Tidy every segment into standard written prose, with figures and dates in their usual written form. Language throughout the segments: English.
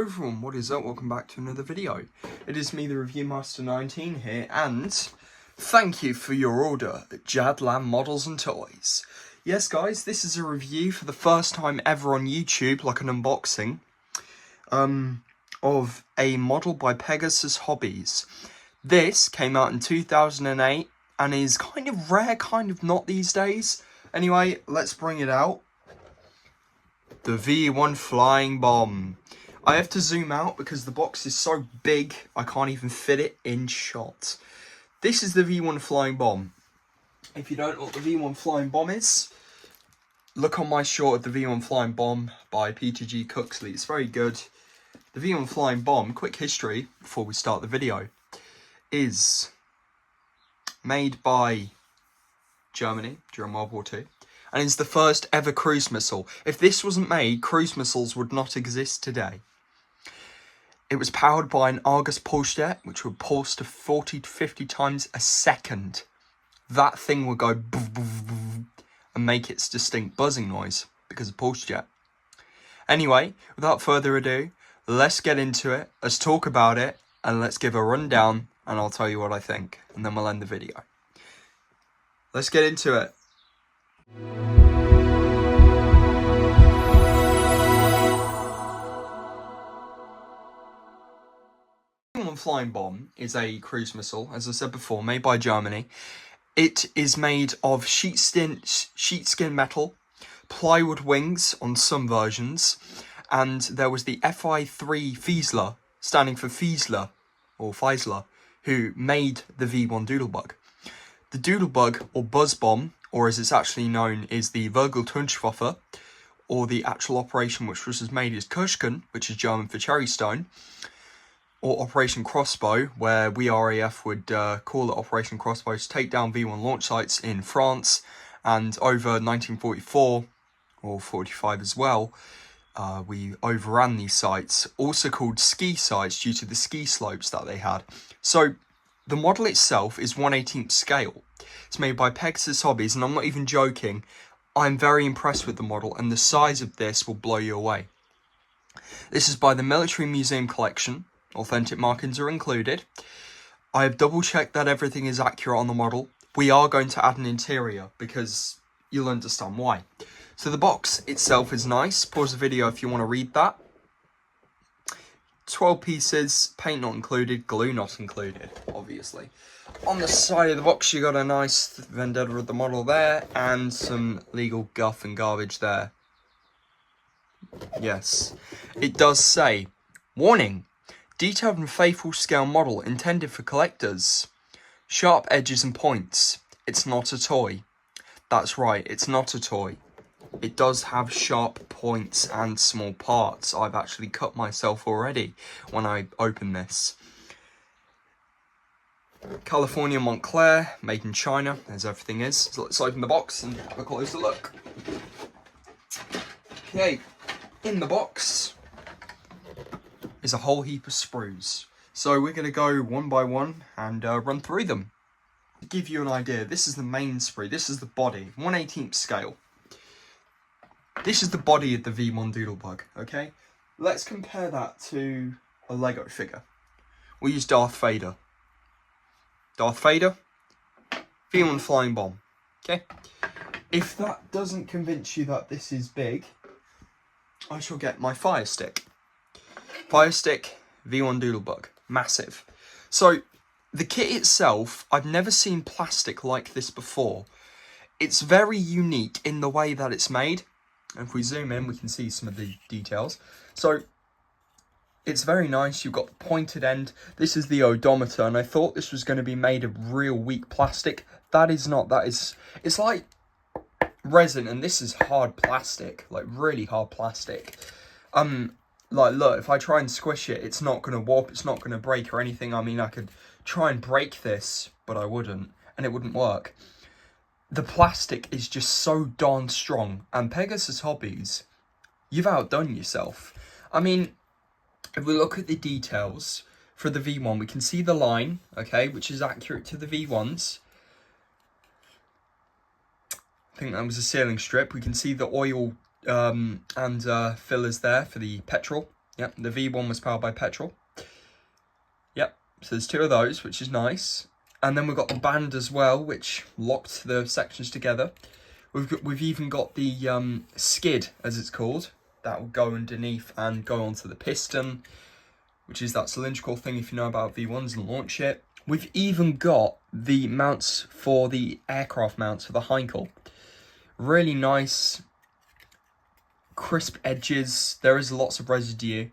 everyone, what is up? Welcome back to another video. It is me, the Review Master 19 here, and thank you for your order at Jadlam Models and Toys. Yes guys, this is a review for the first time ever on YouTube, like an unboxing, of a model by Pegasus Hobbies. This came out in 2008 and is kind of rare, kind of not these days. Anyway, let's bring it out. The V1 Flying Bomb. I have to zoom out because the box is so big I can't even fit it in shot. This is the V1 Flying Bomb. If you don't know what the V1 Flying Bomb is, look on my short of the V1 Flying Bomb by Peter G. Cooksley. It's very good. The V1 Flying Bomb, quick history before we start the video, is made by Germany during World War II. And is the first ever cruise missile. If this wasn't made, cruise missiles would not exist today. It was powered by an Argus pulse jet, which would pulse to 40 to 50 times a second. That thing would go boof, boof, boof, and make its distinct buzzing noise because of pulse jet. Anyway, without further ado, let's get into it, let's talk about it, and let's give a rundown, and I'll tell you what I think, and then we'll end the video. Let's get into it. The Flying Bomb is a cruise missile, as I said before, made by Germany. It is made of sheepskin metal, plywood wings on some versions, and there was the FI3 Fiesler, standing for Fiesler, or Fiesler, who made the V1 Doodlebug. The Doodlebug, or Buzz Bomb, or as it's actually known, is the Würfeltunschwaffe, or the actual operation which was made is Kirschken, which is German for cherry stone, or Operation Crossbow, where we RAF would call it Operation Crossbow, to take down V1 launch sites in France, and over 1944, or 45 as well, we overran these sites, also called ski sites due to the ski slopes that they had. So the model itself is 1/18 scale. It's made by Pegasus Hobbies, and I'm not even joking. I'm very impressed with the model, and the size of this will blow you away. This is by the Military Museum Collection. Authentic markings are included. I have double checked that everything is accurate on the model. We are going to add an interior because you'll understand why. So the box itself is nice. Pause the video if you want to read that. 12 pieces, paint not included, glue not included, obviously. On the side of the box, you got a nice vendetta of the model there, and some legal guff and garbage there. Yes, it does say, warning, detailed and faithful scale model intended for collectors. Sharp edges and points. It's not a toy. That's right, it's not a toy. It does have sharp points and small parts. I've actually cut myself already when I open this. California Montclair, made in China, as everything is. So let's open the box and have a closer look. Okay, in the box is a whole heap of sprues. So we're going to go one by one and run through them. To give you an idea, this is the main sprue. This is the body, 1/18 scale. This is the body of the V1 Doodlebug, okay? Let's compare that to a Lego figure. We'll use Darth Vader. Darth Vader, V1 Flying Bomb, okay? If that doesn't convince you that this is big, I shall get my Fire Stick. Fire Stick, V1 Doodlebug, massive. So, the kit itself, I've never seen plastic like this before. It's very unique in the way that it's made. And if we zoom in, we can see some of the details. So, it's very nice. You've got the pointed end. This is the odometer, and I thought this was going to be made of real weak plastic. That is not. That is, it's like resin, and this is hard plastic, like really hard plastic. Like, look, if I try and squish it, it's not going to warp, it's not going to break or anything. I mean, I could try and break this, but I wouldn't, and it wouldn't work. The plastic is just so darn strong, and Pegasus Hobbies, you've outdone yourself. I mean, if we look at the details for the V1, we can see the line, okay, which is accurate to the V1s. I think that was a sealing strip. We can see the oil and fillers there for the petrol. Yep, the V1 was powered by petrol. Yep, so there's 2 of those, which is nice. And then we've got the band as well, which locked the sections together. We've even got the skid, as it's called. That will go underneath and go onto the piston, which is that cylindrical thing if you know about V1s and launch it. We've even got the mounts for the aircraft mounts for the Heinkel. Really nice, crisp edges. There is lots of residue.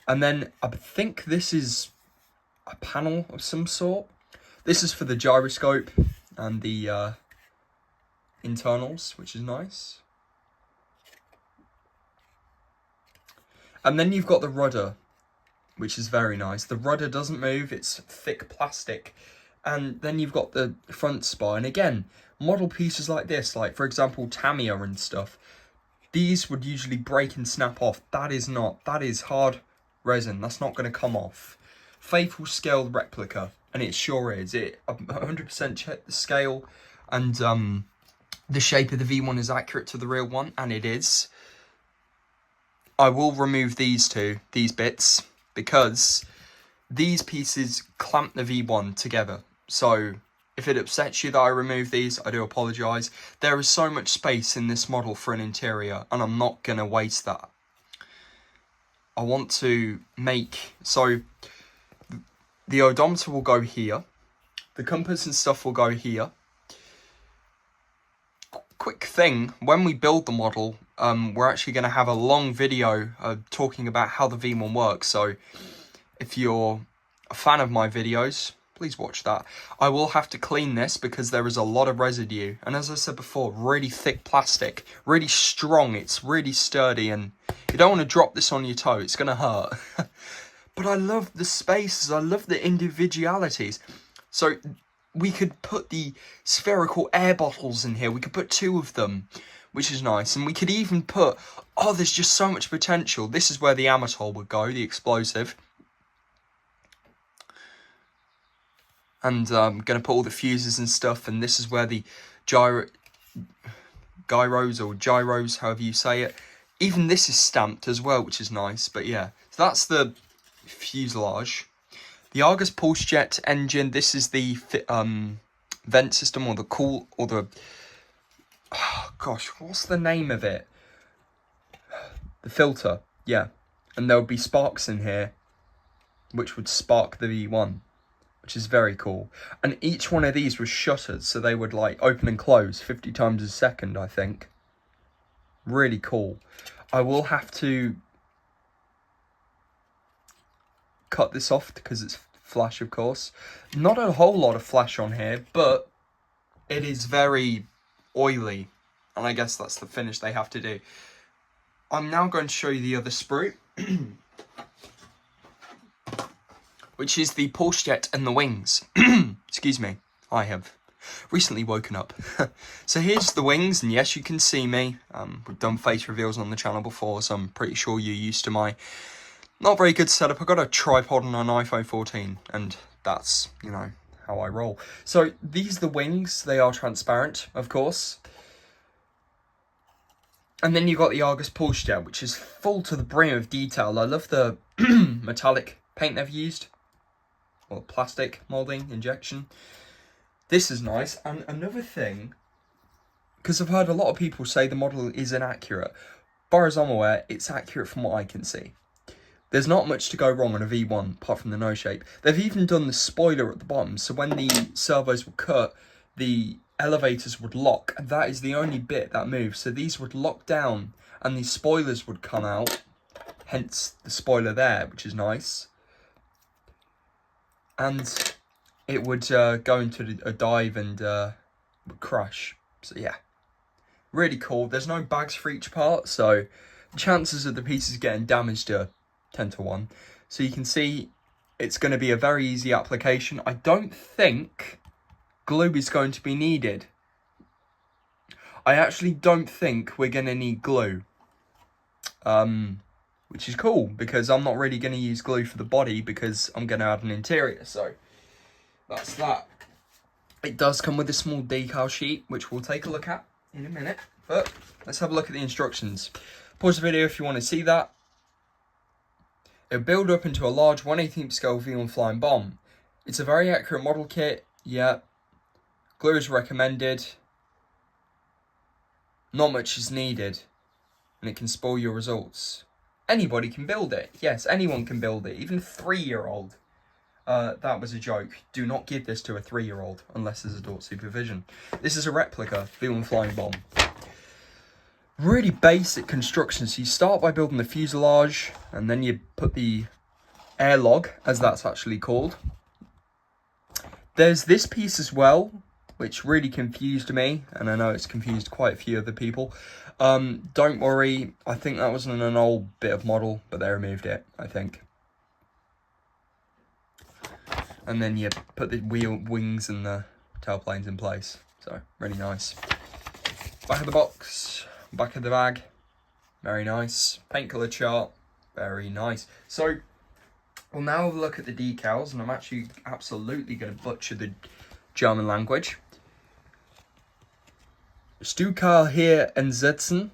And then I think this is a panel of some sort. This is for the gyroscope and the internals, which is nice. And then you've got the rudder, which is very nice. The rudder doesn't move, it's thick plastic. And then you've got the front spar. And again, model pieces like this, like for example Tamiya and stuff, these would usually break and snap off. That is not. That is hard resin. That's not going to come off. Faithful scaled replica, and it sure is. It 100% checked the scale, and the shape of the V1 is accurate to the real one, and it is. I will remove these bits, because these pieces clamp the V1 together. So if it upsets you that I remove these, I do apologise. There is so much space in this model for an interior, and I'm not going to waste that. I want to make... So the odometer will go here. The compass and stuff will go here. Quick thing, when we build the model, we're actually going to have a long video talking about how the V1 works. So if you're a fan of my videos, please watch that. I will have to clean this because there is a lot of residue. And as I said before, really thick plastic, really strong. It's really sturdy, and you don't want to drop this on your toe. It's going to hurt. But I love the spaces. I love the individualities. So we could put the spherical air bottles in here. We could put 2 of them, which is nice. And we could even put... Oh, there's just so much potential. This is where the Amatol would go, the explosive. And I'm going to put all the fuses and stuff. And this is where the gyros, however you say it. Even this is stamped as well, which is nice. But yeah, so that's the fuselage. The Argus Pulse Jet engine. This is the vent system, or the oh gosh, what's the name of it? The filter, yeah. And there'll be sparks in here, which would spark the V1, which is very cool. And each one of these was shuttered, so they would like open and close 50 times a second, I think. Really cool. I will have to cut this off because it's flash, of course. Not a whole lot of flash on here, but it is very oily, and I guess that's the finish they have to do. I'm now going to show you the other sprue, which is the Pulse Jet and the wings. Excuse me, I have recently woken up. So here's the wings, and yes, you can see me. We've done face reveals on the channel before, so I'm pretty sure you're used to my not very good setup. I got a tripod on an iPhone 14, and that's, you know, how I roll. So these are the wings. They are transparent, of course. And then you've got the Argus Pulse Jet, which is full to the brim of detail. I love the metallic paint they've used, or plastic moulding injection. This is nice. And another thing, because I've heard a lot of people say the model is inaccurate. As far as I'm aware, it's accurate from what I can see. There's not much to go wrong on a V1, apart from the nose shape. They've even done the spoiler at the bottom, so when the servos were cut, the elevators would lock. That is the only bit that moves. So these would lock down, and these spoilers would come out. Hence the spoiler there, which is nice. And it would go into a dive and would crash. So yeah, really cool. There's no bags for each part, so chances of the pieces getting damaged are 10 to 1. So you can see it's going to be a very easy application. I don't think glue is going to be needed. I actually don't think we're going to need glue. Which is cool, because I'm not really going to use glue for the body because I'm going to add an interior. So that's that. It does come with a small decal sheet, which we'll take a look at in a minute. But let's have a look at the instructions. Pause the video if you want to see that. It'll build up into a large 1/18 scale V1 flying bomb. It's a very accurate model kit, yeah. Glue is recommended. Not much is needed, and it can spoil your results. Anybody can build it. Yes, anyone can build it, even a 3-year-old. That was a joke. Do not give this to a 3-year-old unless there's adult supervision. This is a replica V1 flying bomb. Really basic construction. So you start by building the fuselage, and then you put the airlog, as that's actually called. There's this piece as well, which really confused me, and I know it's confused quite a few other people. Don't worry, I think that was an old bit of model, but they removed it, I think. And then you put the wings and the tailplanes in place. So, really nice. Back of the box, back of the bag, very nice. Paint colour chart, very nice. So, we'll now have a look at the decals, and I'm actually absolutely going to butcher the German language. Stuka hier entsetzen,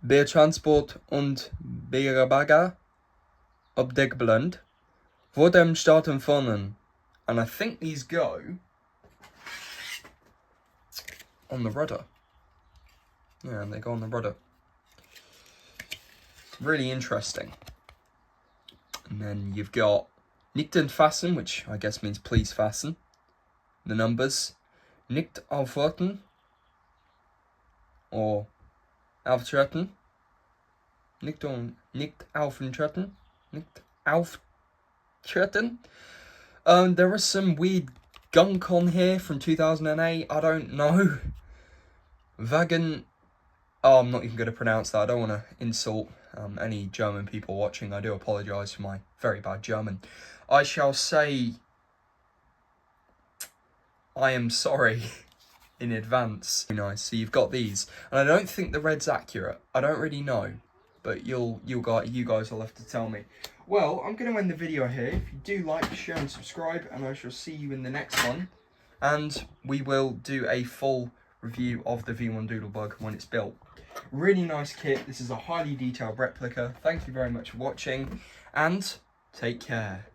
Beertransport und Beerbagger, Obdeckblend, vor dem Starten vornen. And I think these go on the rudder. Yeah, they go on the rudder. Really interesting. And then you've got Nicht fassen, which I guess means please fasten. The numbers. Nicht aufwarten. Or auftreten. Nicht auftreten. Nicht auftreten. There is some weird gunk on here from 2008. I don't know. Wagen. Oh, I'm not even going to pronounce that. I don't want to insult any German people watching. I do apologise for my very bad German. I shall say I am sorry in advance. Very nice. So you've got these, and I don't think the red's accurate. I don't really know, but you guys will have to tell me. Well, I'm going to end the video here. If you do like, share and subscribe, and I shall see you in the next one. And we will do a full review of the V1 Doodlebug when it's built. Really nice kit. This is a highly detailed replica. Thank you very much for watching, and take care.